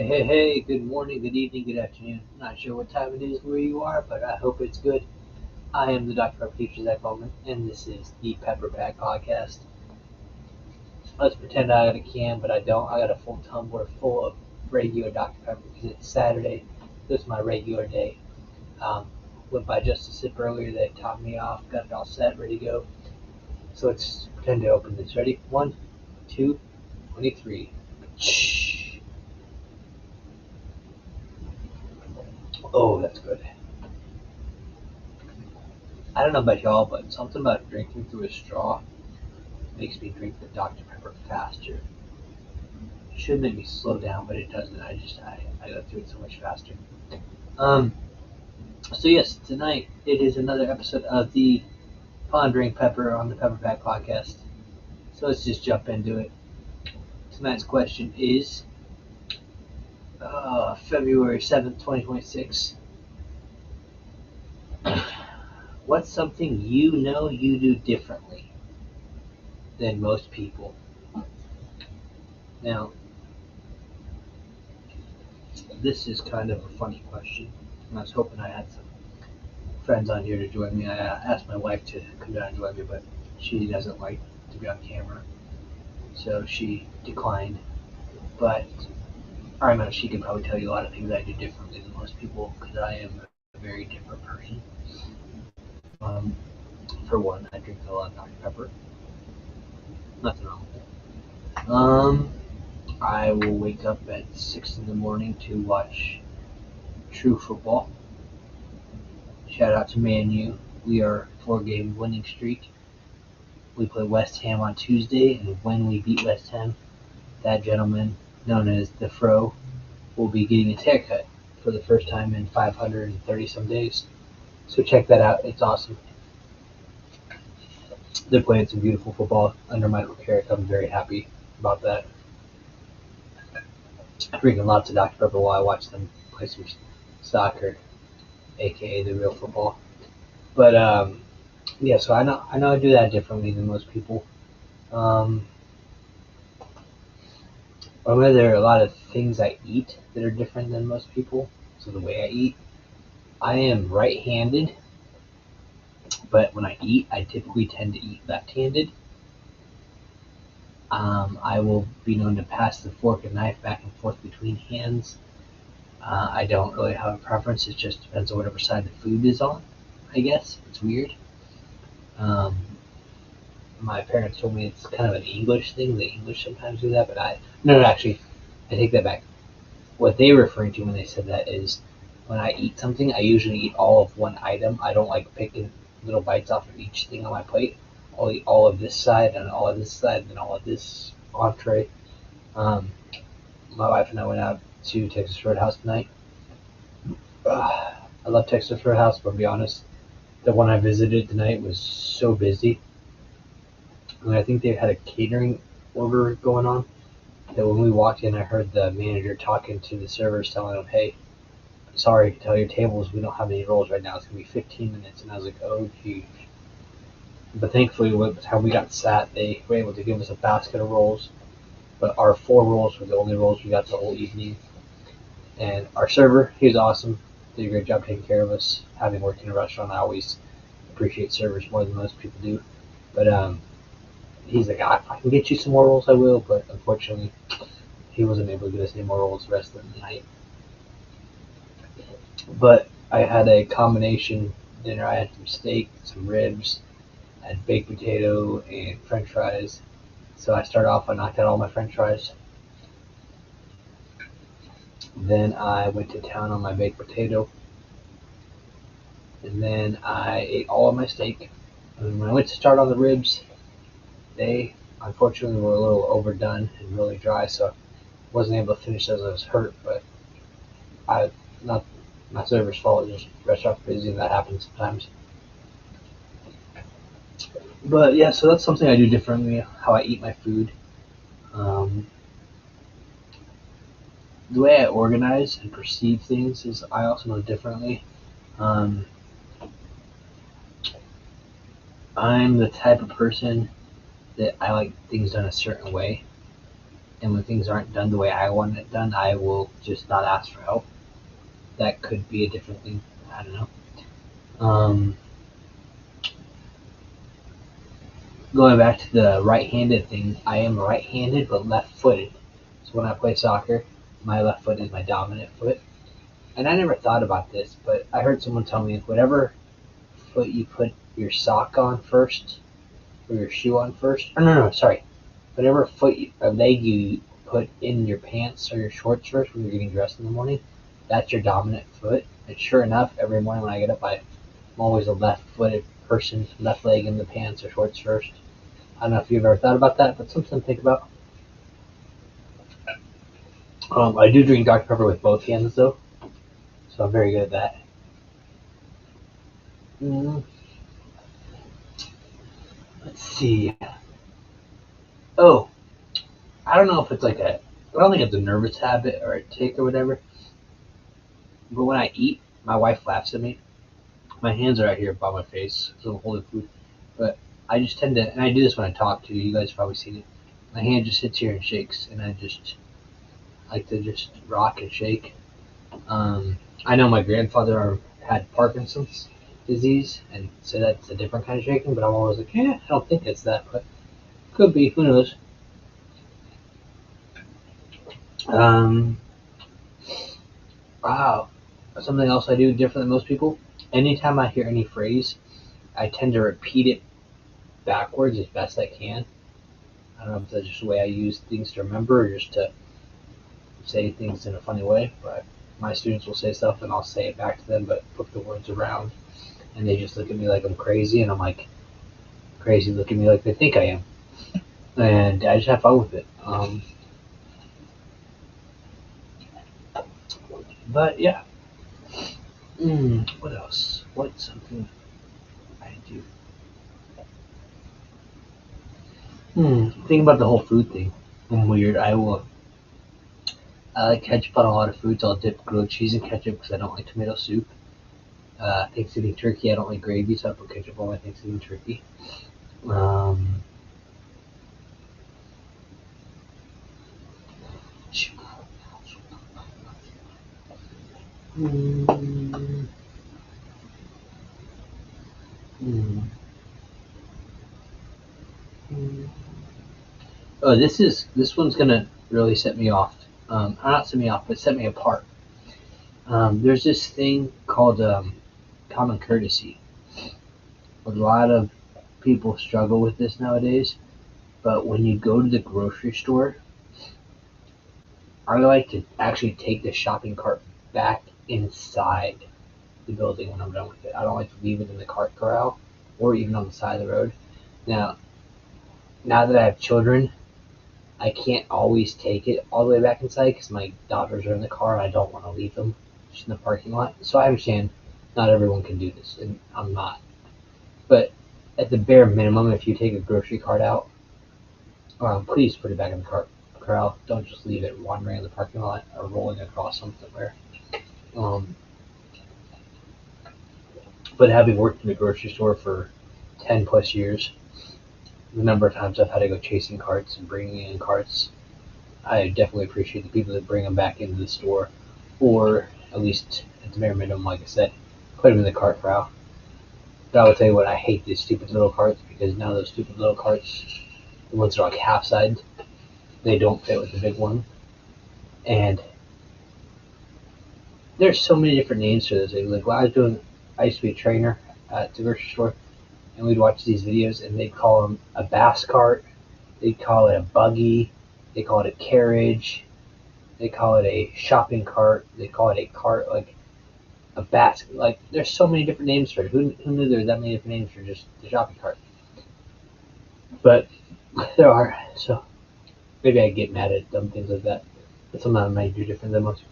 Hey, good morning, good evening, good afternoon. Not sure what time it is where you are, but I hope it's good. I am the Dr. Pepper teacher, Zach Bowman, and this is the PepperPack Podcast. Let's pretend I got a can, but I don't. I got a full tumbler full of regular Dr. Pepper because it's Saturday. This is my regular day. Um, Went by just a sip earlier, they topped me off, got it all set, ready to go. So let's pretend to open this. Ready? 1, 2, 23. Oh, that's good. I don't know about y'all, but something about drinking through a straw makes me drink the Dr. Pepper faster. It should make me slow down, but it doesn't. I go through it so much faster. Um, so yes, tonight it is another episode of the Pondering Pepper on the PepperPack Podcast. So let's just jump into it. Tonight's question is February 7th, 2026. What's something you know you do differently than most people? Now, this is kind of a funny question. And I was hoping I had some friends on here to join me. I asked my wife to come down and join me, but she doesn't like to be on camera, so she declined. But I know she could probably tell you a lot of things I do differently than most people because I am a very different person. Um, for one, I drink a lot of Dr. Pepper. Nothing wrong with it. I will wake up at 6 in the morning to watch true football. Shout out to Man U. We are 4-game winning streak. We play West Ham on Tuesday, and when we beat West Ham, that gentleman, known as the Fro, will be getting his haircut for the first time in 530 some days. So check that out. It's awesome. They're playing some beautiful football under Michael Carrick. I'm very happy about that. I'm drinking lots of Dr. Pepper while I watch them play some soccer, aka the real football. But yeah, so I know I do that differently than most people. Um, or there are a lot of things I eat that are different than most people. So the way I eat, I am right-handed, but when I eat, I typically tend to eat left-handed. I will be known to pass the fork and knife back and forth between hands. I don't really have a preference. It just depends on whatever side the food is on, I guess. It's weird. Um, my parents told me it's kind of an English thing. The English sometimes do that, but no, actually, I take that back. What they were referring to when they said that is when I eat something, I usually eat all of one item. I don't like picking little bites off of each thing on my plate. I'll eat all of this side and all of this side and all of this entree. Um, my wife and I went out to Texas Roadhouse tonight. I love Texas Roadhouse, but to be honest, the one I visited tonight was so busy. And I think they had a catering order going on that when we walked in, I heard the manager talking to the servers, telling them, "Hey, sorry, tell your tables we don't have any rolls right now. It's gonna be 15 minutes." And I was like, "Oh, gee." But thankfully, by the time we got sat, they were able to give us a basket of rolls. But our 4 rolls were the only rolls we got the whole evening. And our server, he was awesome. Did a great job taking care of us. Having worked in a restaurant, I always appreciate servers more than most people do. But he's like, "If I can get you some more rolls, I will." But unfortunately, he wasn't able to get us any more rolls the rest of the night. But I had a combination dinner. I had some steak, some ribs, I had baked potato and French fries. So I started off, I knocked out all my French fries. Then I went to town on my baked potato. And then I ate all of my steak. And when I went to start on the ribs, they unfortunately were a little overdone and really dry, so I wasn't able to finish those. I was hurt, but I not my server's fault. Just restaurant's busy, and that happens sometimes. But yeah, so that's something I do differently. How I eat my food, um, the way I organize and perceive things is I also know differently. Um, I'm the type of person that I like things done a certain way. and when things aren't done the way I want it done, I will just not ask for help. That could be a different thing. I don't know. Going back to the right-handed thing, I am right-handed but left-footed. So when I play soccer, my left foot is my dominant foot. And I never thought about this, but I heard someone tell me whatever foot you put your sock on first, or your shoe on first, or no, sorry, whatever or leg you put in your pants or your shorts first when you're getting dressed in the morning, that's your dominant foot. And sure enough, every morning when I get up, I'm always a left-footed person, left leg in the pants or shorts first. I don't know if you've ever thought about that, but something to think about. I do drink Dr. Pepper with both hands, though, so I'm very good at that. Let's see. Oh, I don't know if it's I don't think it's a nervous habit or a tic or whatever, but when I eat, my wife laughs at me. My hands are out here by my face, so I'm holding food, but I just tend to, and I do this when I talk to you, you guys have probably seen it, my hand just sits here and shakes, and I just like to just rock and shake. I know my grandfather had Parkinson's disease, and so that's a different kind of shaking, but I'm always like, I don't think it's that, but could be, who knows. Wow. Something else I do different than most people, anytime I hear any phrase, I tend to repeat it backwards as best I can. I don't know if that's just the way I use things to remember or just to say things in a funny way, but my students will say stuff and I'll say it back to them, but flip the words around, and they just look at me like I'm crazy, and I'm like, crazy look at me like they think I am, and I just have fun with it. But yeah. What else? What's something I do? Think about the whole food thing. I'm weird. I like ketchup on a lot of foods. I'll dip grilled cheese in ketchup because I don't like tomato soup. Thanksgiving turkey, I don't like gravy, so I put ketchup on my Thanksgiving turkey. Um, mm, mm, mm. Oh, this one's gonna really set me off. Not set me off, but set me apart. There's this thing called common courtesy. A lot of people struggle with this nowadays, but when you go to the grocery store, I like to actually take the shopping cart back inside the building when I'm done with it. I don't like to leave it in the cart corral or even on the side of the road. Now, now that I have children, I can't always take it all the way back inside because my daughters are in the car and I don't want to leave them just in the parking lot. So I understand not everyone can do this, and I'm not. But at the bare minimum, if you take a grocery cart out, please put it back in the cart corral. Don't just leave it wandering in the parking lot or rolling across somewhere. Um, but having worked in the grocery store for 10 plus years, the number of times I've had to go chasing carts and bringing in carts, I definitely appreciate the people that bring them back into the store, or at least at the bare minimum, like I said, put them in the cart corral. But I will tell you what, I hate these stupid little carts because now those stupid little carts, the ones that are like half-sided, they don't fit with the big one. And there's so many different names for this. Like when I used to be a trainer at the grocery store, and we'd watch these videos, and they'd call them a bass cart, they'd call it a buggy, they call it a carriage, they call it a shopping cart, they call it a cart, like a basket. Like there's so many different names for it. Who knew there were that many different names for just the shopping cart? But there are. So maybe I get mad at dumb things like that. But something I might do different than most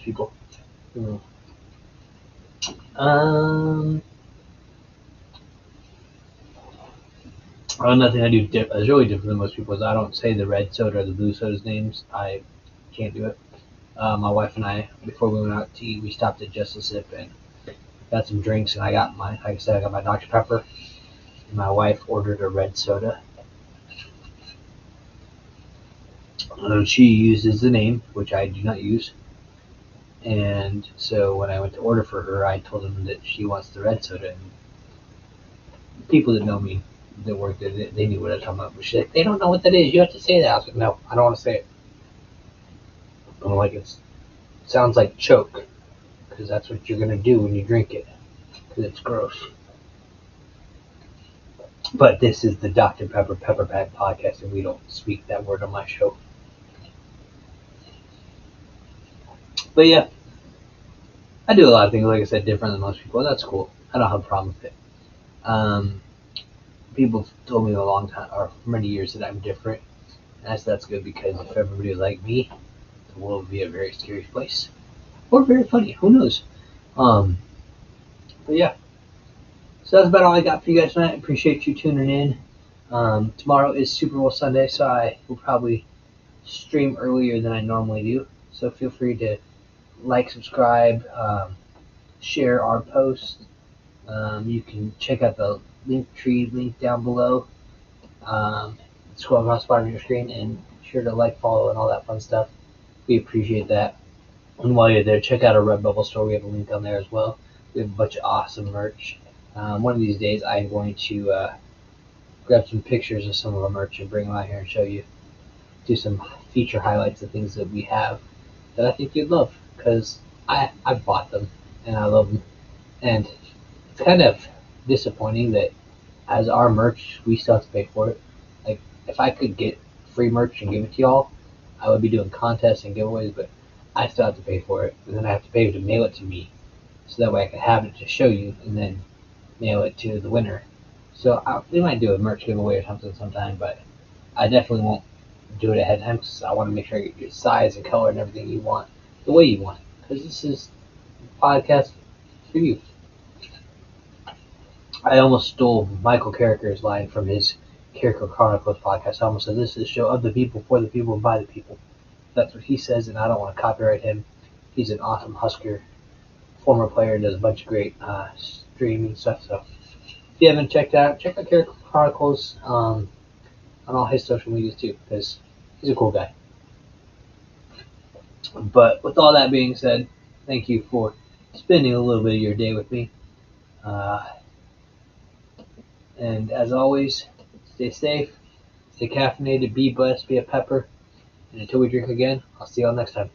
people. Mm. Um, Nothing I do is really different than most people is I don't say the red soda or the blue soda's names. I can't do it. My wife and I, before we went out to eat, we stopped at Just a Sip and got some drinks, and like I said, I got my Dr. Pepper. And my wife ordered a red soda. She uses the name, which I do not use. And so when I went to order for her, I told them that she wants the red soda. And people that know me that work there, they knew what I was talking about. But she's like, they don't know what that is. You have to say that. I was like, no, I don't want to say it. I'm like, it sounds like choke, because that's what you're going to do when you drink it, because it's gross. But this is the Dr. Pepper PepperPack podcast, and we don't speak that word on my show. But yeah, I do a lot of things, like I said, different than most people. That's cool. I don't have a problem with it. People told me a long time, or for many years, that I'm different. And that's good, because if everybody was like me, the world would be a very scary place. Or very funny. Who knows? Um, but yeah. So that's about all I got for you guys tonight. I appreciate you tuning in. Tomorrow is Super Bowl Sunday, so I will probably stream earlier than I normally do. So feel free to like, subscribe, share our post. You can check out the Linktree link down below. Scroll across the bottom of your screen, and be sure to like, follow, and all that fun stuff. We appreciate that. And while you're there, check out our Redbubble store. We have a link on there as well. We have a bunch of awesome merch. One of these days, I'm going to grab some pictures of some of our merch and bring them out here and show you. Do some feature highlights of things that we have that I think you'd love, because I bought them and I love them. And it's kind of disappointing that as our merch, we still have to pay for it. Like, if I could get free merch and give it to y'all, I would be doing contests and giveaways, but I still have to pay for it, and then I have to pay to mail it to me, so that way I can have it to show you, and then mail it to the winner. So we might do a merch giveaway or something sometime, but I definitely won't do it ahead of time, because I want to make sure I get your size and color and everything you want, the way you want it, because this is a podcast for you. I almost stole Michael Carricker's line from his Carricker Chronicles podcast. I almost said, this is a show of the people, for the people, and by the people. That's what he says, and I don't want to copyright him. He's an awesome Husker, former player, and does a bunch of great streaming stuff. So if you haven't checked out, check out Carricker Chronicles on all his social medias too, because he's a cool guy. But with all that being said, thank you for spending a little bit of your day with me. And as always, stay safe, stay caffeinated, be blessed, be a pepper. And until we drink again, I'll see y'all next time.